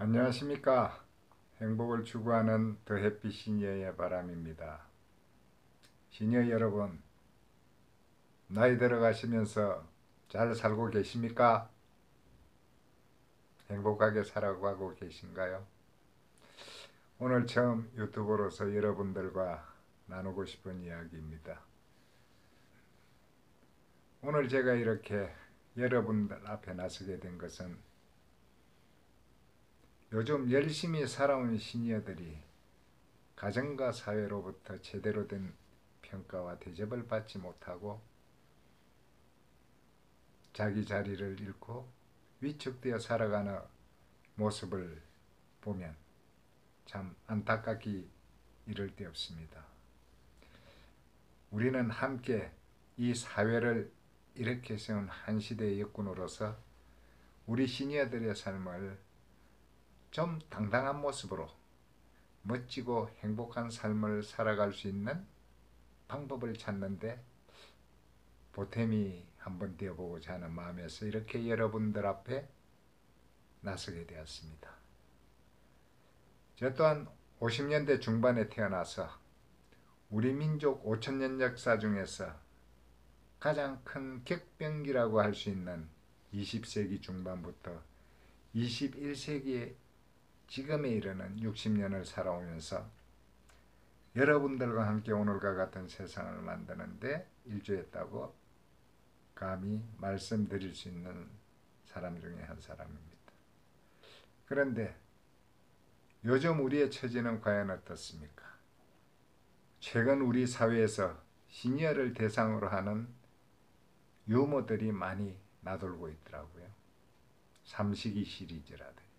안녕하십니까. 행복을 추구하는 더해피 시니어의 바람입니다. 시니어 여러분, 나이 들어가시면서 잘 살고 계십니까? 행복하게 살아가고 계신가요? 오늘 처음 유튜브로서 여러분들과 나누고 싶은 이야기입니다. 오늘 제가 이렇게 여러분들 앞에 나서게 된 것은 요즘 열심히 살아온 시니어들이 가정과 사회로부터 제대로 된 평가와 대접을 받지 못하고 자기 자리를 잃고 위축되어 살아가는 모습을 보면 참 안타깝기 이를 데 없습니다. 우리는 함께 이 사회를 이렇게 세운 한 시대의 역군으로서 우리 시니어들의 삶을 좀 당당한 모습으로 멋지고 행복한 삶을 살아갈 수 있는 방법을 찾는데 보탬이 한번 되어보고자 하는 마음에서 이렇게 여러분들 앞에 나서게 되었습니다. 저 또한 50년대 중반에 태어나서 우리 민족 5천년 역사 중에서 가장 큰 격변기라고 할 수 있는 20세기 중반부터 21세기의 지금에 이르는 60년을 살아오면서 여러분들과 함께 오늘과 같은 세상을 만드는데 일조했다고 감히 말씀드릴 수 있는 사람 중에 한 사람입니다. 그런데 요즘 우리의 처지는 과연 어떻습니까? 최근 우리 사회에서 시니어를 대상으로 하는 유머들이 많이 나돌고 있더라고요. 삼식이 시리즈라든지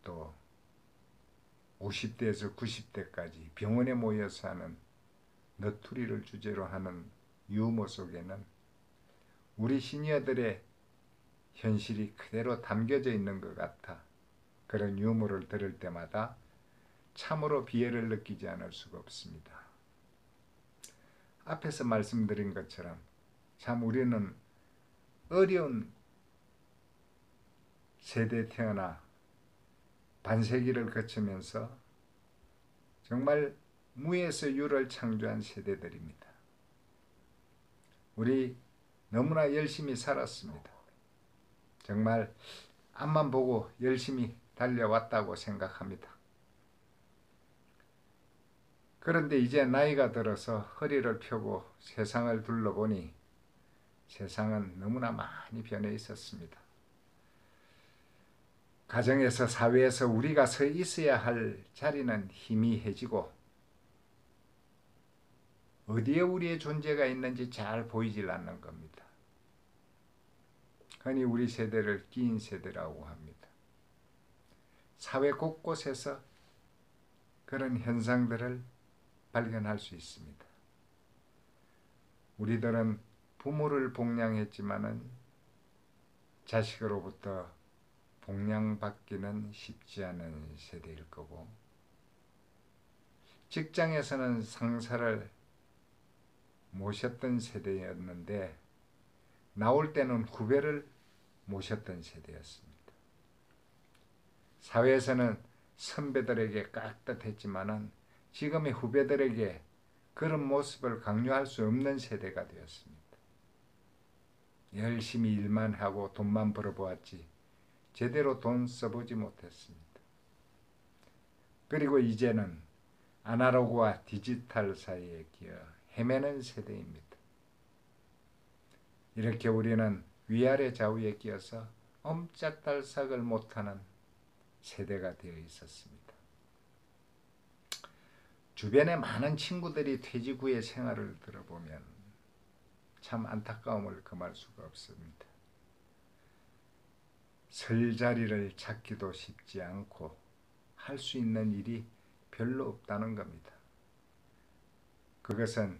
또 50대에서 90대까지 병원에 모여서 하는 너투리를 주제로 하는 유머 속에는 우리 시니어들의 현실이 그대로 담겨져 있는 것 같아 그런 유머를 들을 때마다 참으로 비애를 느끼지 않을 수가 없습니다. 앞에서 말씀드린 것처럼 참 우리는 어려운 세대에 태어나 반세기를 거치면서 정말 무에서 유를 창조한 세대들입니다. 우리 너무나 열심히 살았습니다. 정말 앞만 보고 열심히 달려왔다고 생각합니다. 그런데 이제 나이가 들어서 허리를 펴고 세상을 둘러보니 세상은 너무나 많이 변해 있었습니다. 가정에서 사회에서 우리가 서 있어야 할 자리는 희미해지고 어디에 우리의 존재가 있는지 잘 보이질 않는 겁니다. 흔히 우리 세대를 끼인 세대라고 합니다. 사회 곳곳에서 그런 현상들을 발견할 수 있습니다. 우리들은 부모를 복양했지만은 자식으로부터 복양받기는 쉽지 않은 세대일 거고, 직장에서는 상사를 모셨던 세대였는데 나올 때는 후배를 모셨던 세대였습니다. 사회에서는 선배들에게 깍듯했지만은 지금의 후배들에게 그런 모습을 강요할 수 없는 세대가 되었습니다. 열심히 일만 하고 돈만 벌어보았지 제대로 돈 써보지 못했습니다. 그리고 이제는 아날로그와 디지털 사이에 끼어 헤매는 세대입니다. 이렇게 우리는 위아래 좌우에 끼어서 옴짝달싹을 못하는 세대가 되어 있었습니다. 주변에 많은 친구들이 퇴직 후의 생활을 들어보면 참 안타까움을 금할 수가 없습니다. 설 자리를 찾기도 쉽지 않고 할 수 있는 일이 별로 없다는 겁니다. 그것은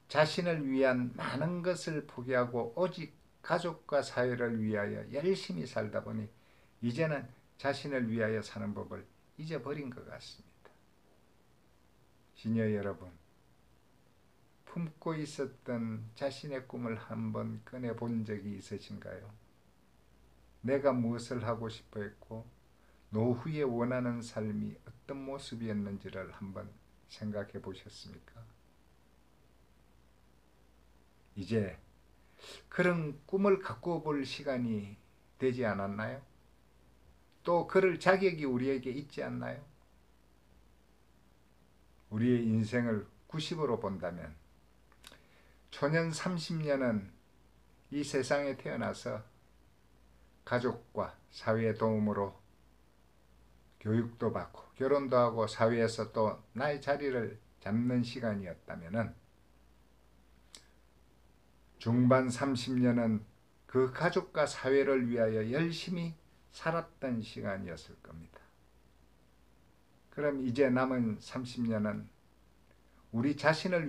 자신을 위한 많은 것을 포기하고 오직 가족과 사회를 위하여 열심히 살다 보니 이제는 자신을 위하여 사는 법을 잊어버린 것 같습니다. 시니어 여러분, 품고 있었던 자신의 꿈을 한번 꺼내본 적이 있으신가요? 내가 무엇을 하고 싶어 했고 노후에 원하는 삶이 어떤 모습이었는지를 한번 생각해 보셨습니까? 이제 그런 꿈을 갖고 볼 시간이 되지 않았나요? 또 그럴 자격이 우리에게 있지 않나요? 우리의 인생을 90으로 본다면 초년 30년은 이 세상에 태어나서 가족과 사회의 도움으로 교육도 받고 결혼도 하고 사회에서 또 나의 자리를 잡는 시간이었다면 중반 30년은 그 가족과 사회를 위하여 열심히 살았던 시간이었을 겁니다. 그럼 이제 남은 30년은 우리 자신을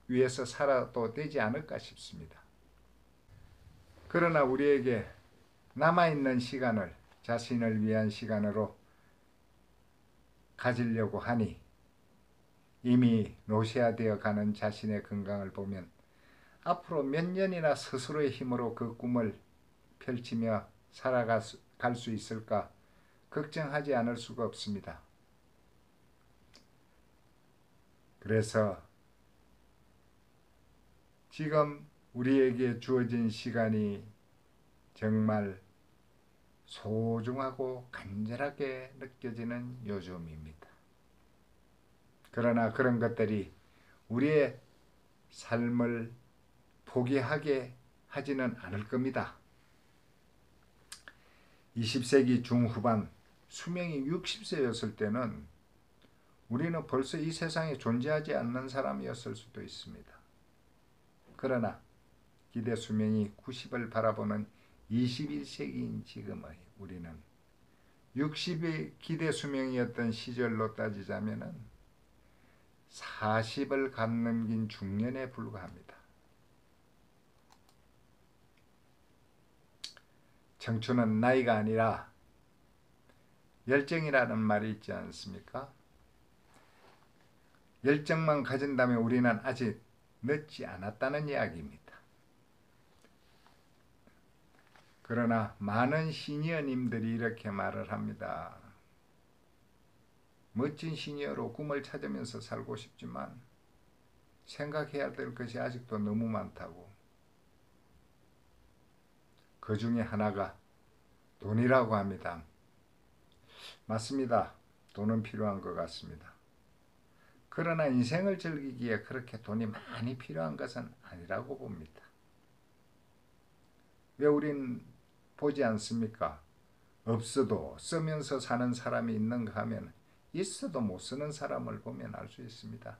위해서 살아도 되지 않을까 싶습니다. 그러나 우리에게 남아있는 시간을 자신을 위한 시간으로 가지려고 하니 이미 노쇠화되어 가는 자신의 건강을 보면 앞으로 몇 년이나 스스로의 힘으로 그 꿈을 펼치며 살아갈 수 있을까 걱정하지 않을 수가 없습니다. 그래서 지금 우리에게 주어진 시간이 정말 소중하고 간절하게 느껴지는 요즘입니다. 그러나 그런 것들이 우리의 삶을 포기하게 하지는 않을 겁니다. 20세기 중후반 수명이 60세였을 때는 우리는 벌써 이 세상에 존재하지 않는 사람이었을 수도 있습니다. 그러나 기대 수명이 90을 바라보는 21세기인 지금의 우리는 60의 기대 수명이었던 시절로 따지자면 40을 간 넘긴 중년에 불과합니다. 청춘은 나이가 아니라 열정이라는 말이 있지 않습니까? 열정만 가진다면 우리는 아직 늦지 않았다는 이야기입니다. 그러나 많은 시니어님들이 이렇게 말을 합니다. 멋진 시니어로 꿈을 찾으면서 살고 싶지만 생각해야 될 것이 아직도 너무 많다고. 그 중에 하나가 돈이라고 합니다. 맞습니다. 돈은 필요한 것 같습니다. 그러나 인생을 즐기기에 그렇게 돈이 많이 필요한 것은 아니라고 봅니다. 왜 우린 보지 않습니까? 없어도 쓰면서 사는 사람이 있는가 하면 있어도 못 쓰는 사람을 보면 알 수 있습니다.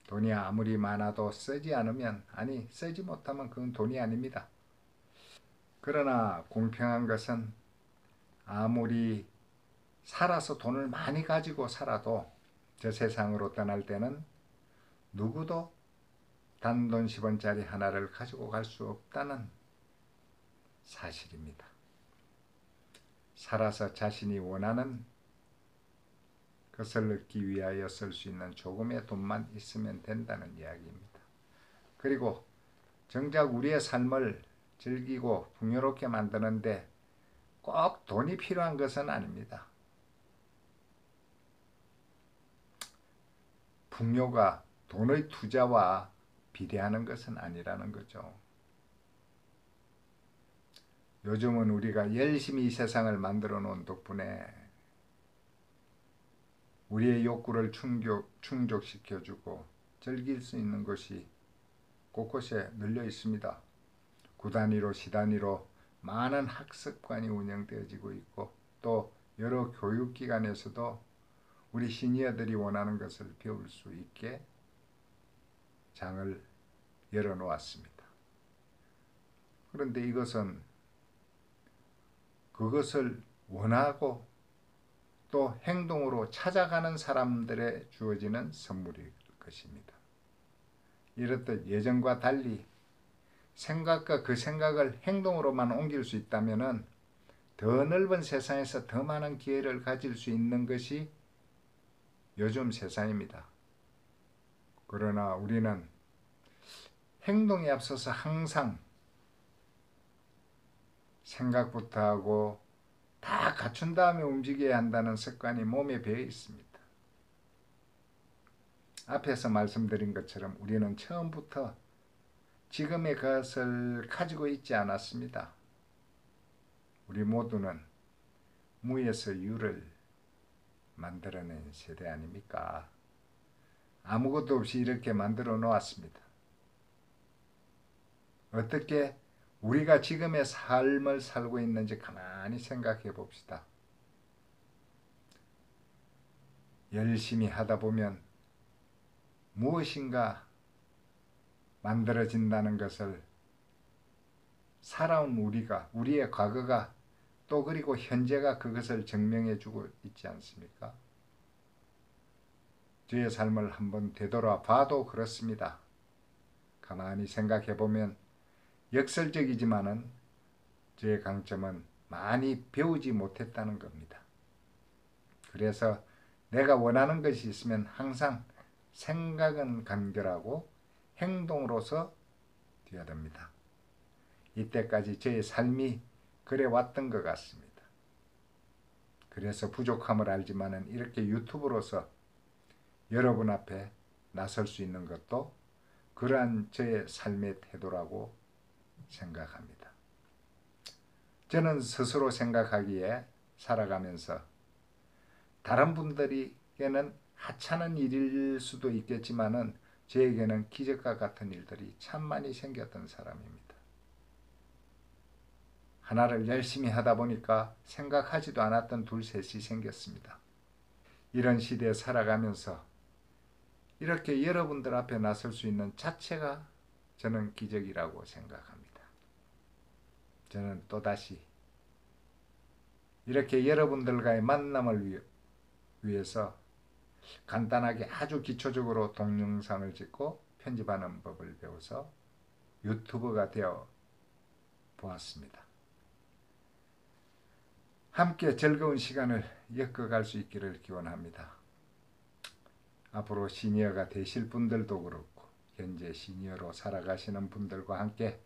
돈이 아무리 많아도 쓰지 않으면, 아니 쓰지 못하면 그건 돈이 아닙니다. 그러나 공평한 것은 아무리 살아서 돈을 많이 가지고 살아도 저 세상으로 떠날 때는 누구도 단돈 10원짜리 하나를 가지고 갈 수 없다는 사실입니다. 살아서 자신이 원하는 것을 얻기 위하여 쓸 수 있는 조금의 돈만 있으면 된다는 이야기입니다. 그리고 정작 우리의 삶을 즐기고 풍요롭게 만드는데 꼭 돈이 필요한 것은 아닙니다. 풍요가 돈의 투자와 비례하는 것은 아니라는 거죠. 요즘은 우리가 열심히 이 세상을 만들어 놓은 덕분에 우리의 욕구를 충족시켜주고 즐길 수 있는 것이 곳곳에 널려 있습니다. 구 단위로 시 단위로 많은 학습관이 운영되어지고 있고 또 여러 교육기관에서도 우리 시니어들이 원하는 것을 배울 수 있게 장을 열어놓았습니다. 그런데 이것은 그것을 원하고 또 행동으로 찾아가는 사람들에 주어지는 선물일 것입니다. 이렇듯 예전과 달리 생각과 그 생각을 행동으로만 옮길 수 있다면 더 넓은 세상에서 더 많은 기회를 가질 수 있는 것이 요즘 세상입니다. 그러나 우리는 행동에 앞서서 항상 생각부터 하고 다 갖춘 다음에 움직여야 한다는 습관이 몸에 배어 있습니다. 앞에서 말씀드린 것처럼 우리는 처음부터 지금의 것을 가지고 있지 않았습니다. 우리 모두는 무에서 유를 만들어낸 세대 아닙니까? 아무것도 없이 이렇게 만들어 놓았습니다. 어떻게 우리가 지금의 삶을 살고 있는지 가만히 생각해 봅시다. 열심히 하다 보면 무엇인가 만들어진다는 것을 살아온 우리의 과거가 또 그리고 현재가 그것을 증명해 주고 있지 않습니까? 저의 삶을 한번 되돌아봐도 그렇습니다. 가만히 생각해 보면 역설적이지만은 저의 강점은 많이 배우지 못했다는 겁니다. 그래서 내가 원하는 것이 있으면 항상 생각은 간결하고 행동으로서 뛰어듭니다. 이때까지 저의 삶이 그래 왔던 것 같습니다. 그래서 부족함을 알지만은 이렇게 유튜브로서 여러분 앞에 나설 수 있는 것도 그러한 저의 삶의 태도라고 생각합니다. 저는 스스로 생각하기에 살아가면서 다른 분들에게는 하찮은 일일 수도 있겠지만은 저에게는 기적과 같은 일들이 참 많이 생겼던 사람입니다. 하나를 열심히 하다 보니까 생각하지도 않았던 둘, 셋이 생겼습니다. 이런 시대에 살아가면서 이렇게 여러분들 앞에 나설 수 있는 자체가 저는 기적이라고 생각합니다. 저는 또다시 이렇게 여러분들과의 만남을 위해서 간단하게 아주 기초적으로 동영상을 찍고 편집하는 법을 배워서 유튜버가 되어 보았습니다. 함께 즐거운 시간을 엮어갈 수 있기를 기원합니다. 앞으로 시니어가 되실 분들도 그렇고 현재 시니어로 살아가시는 분들과 함께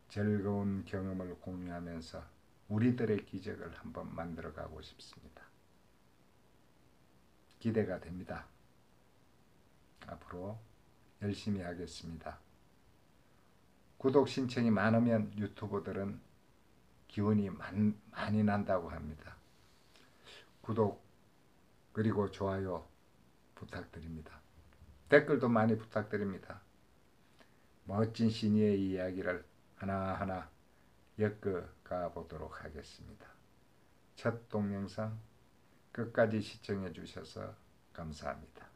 즐거운 경험을 공유하면서 우리들의 기적을 한번 만들어가고 싶습니다. 기대가 됩니다. 앞으로 열심히 하겠습니다. 구독 신청이 많으면 유튜버들은 기운이 많이 난다고 합니다. 구독 그리고 좋아요 부탁드립니다. 댓글도 많이 부탁드립니다. 멋진 시니어의 이야기를 하나하나 엮어가 보도록 하겠습니다. 첫 동영상 끝까지 시청해 주셔서 감사합니다.